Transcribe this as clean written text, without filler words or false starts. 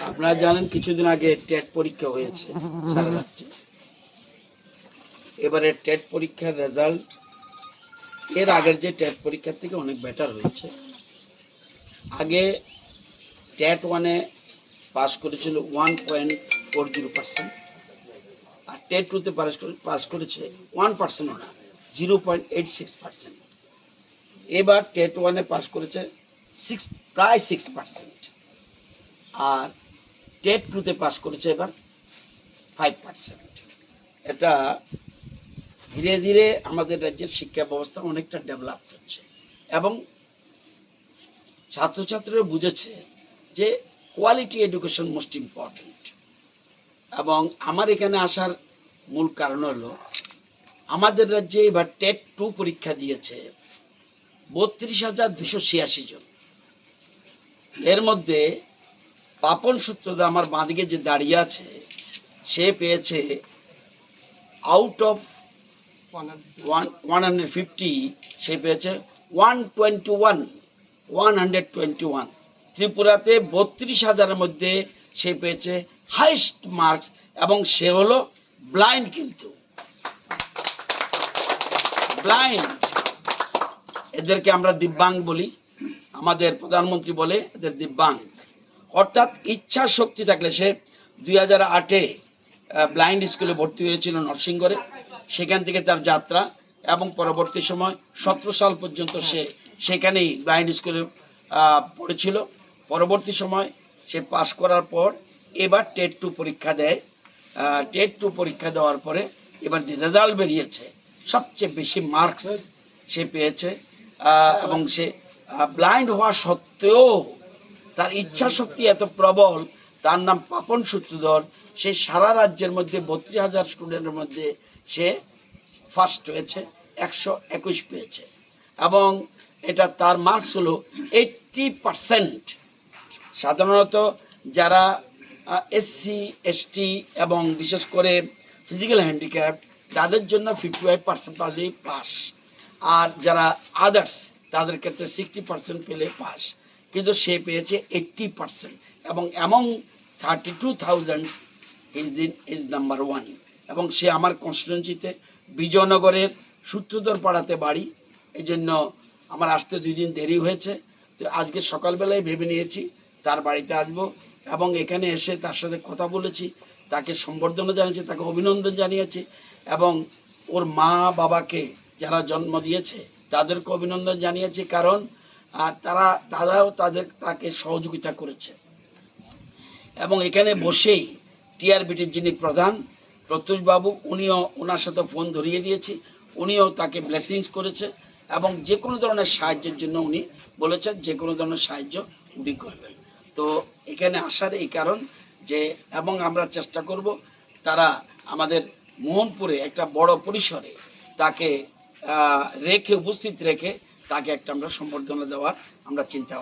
আপনারা জানেন কিছুদিন আগে টেট পরীক্ষা হয়েছে সারা রাজ্যে। এবারে টেট পরীক্ষার রেজাল্ট এর আগের যে টেট পরীক্ষার থেকে অনেক বেটার হয়েছে। আগে টেট 1-এ পাস করেছিল 1.40%, আর টেট 2-তে পাস করেছে 1%ও না, 0.86%। এবার টেট 1-এ পাস করেছে প্রায় 6%, আর টেট 2-তে পাস করেছে এবার 5%। এটা ধীরে ধীরে আমাদের রাজ্যের শিক্ষা ব্যবস্থা অনেকটা ডেভেলপ হচ্ছে এবং ছাত্রছাত্রীরা বুঝেছে যে কোয়ালিটি এডুকেশন মোস্ট ইম্পর্টেন্ট। এবং আমার এখানে আসার মূল কারণ হলো আমাদের রাজ্যে এবার টেট 2 পরীক্ষা দিয়েছে 32,286 জন। এর মধ্যে পাপন সূত্রধর আমার বাঁদিকে যে দাঁড়িয়ে আছে, সে পেয়েছে আউট অফ 150 সে পেয়েছে 121। ত্রিপুরাতে 32,000-এর মধ্যে সে পেয়েছে হাইস্ট মার্কস, এবং সে হলো ব্লাইন্ড। কিন্তু ব্লাইন্ড, এদেরকে আমরা দিব্যাঙ্গ বলি, আমাদের প্রধানমন্ত্রী বলে এদের দিব্যাঙ্গ। অর্থাৎ ইচ্ছা শক্তি থাকলে সে 2008-এ ব্লাইন্ড স্কুলে ভর্তি হয়েছিল নরসিংগড়ে, সেখান থেকে তার যাত্রা, এবং পরবর্তী সময় 17 সাল পর্যন্ত সে সেখানেই ব্লাইন্ড স্কুলে পড়েছিল। পরবর্তী সময় সে পাস করার পর এবার টেট 2 পরীক্ষা দেয়। টেট 2 পরীক্ষা দেওয়ার পরে এবার যে রেজাল্ট বেরিয়েছে, সবচেয়ে বেশি মার্কস সে পেয়েছে, এবং সে ব্লাইন্ড হওয়া সত্ত্বেও তার ইচ্ছা শক্তি এত প্রবল। তার নাম পাপন সূত্রধর। সে সারা রাজ্যের মধ্যে 32,000 স্টুডেন্টের মধ্যে সে ফার্স্ট হয়েছে, 121 পেয়েছে, এবং এটা তার মার্কস হলো 80%। সাধারণত যারা SC ST এবং বিশেষ করে ফিজিক্যাল হ্যান্ডিক্যাপ, তাদের জন্য 55% পারলেই পাস, আর যারা আদার্স তাদের ক্ষেত্রে 60% পেলে পাস, কিন্তু সে পেয়েছে 80%, এবং এমং 32,000 ইজ নাম্বার 1। এবং সে আমার কনস্টিটুয়েন্সিতে বিজয়নগরের সূত্রধর পাড়াতে বাড়ি, এই জন্য আমার আসতে 2 দিন দেরি হয়েছে। তো আজকে সকালবেলায় ভেবে নিয়েছি তার বাড়িতে আসবো, এবং এখানে এসে তার সাথে কথা বলেছি, তাকে সম্বর্ধনা জানিয়েছি, তাকে অভিনন্দন জানিয়েছি, এবং ওর মা বাবাকে যারা জন্ম দিয়েছে তাদেরকে অভিনন্দন জানিয়েছি, কারণ তারাও তাকে সহযোগিতা করেছে। এবং এখানে বসেই টিআরবিটির যিনি প্রধান প্রত্যুষবাবু, উনিও ওনার সাথে ফোন ধরিয়ে দিয়েছি, উনিও তাকে ব্লেসিংস করেছে, এবং যে কোনো ধরনের সাহায্যের জন্য উনি বলেছেন যে কোনো ধরনের সাহায্য উনি করবেন। তো এখানে আসার এই কারণ যে, এবং আমরা চেষ্টা করব তারা আমাদের মোহনপুরে একটা বড় পরিসরে তাকে উপস্থিত রেখে তাকে একটা আমরা সম্বর্ধনা দেওয়ার আমরা চিন্তা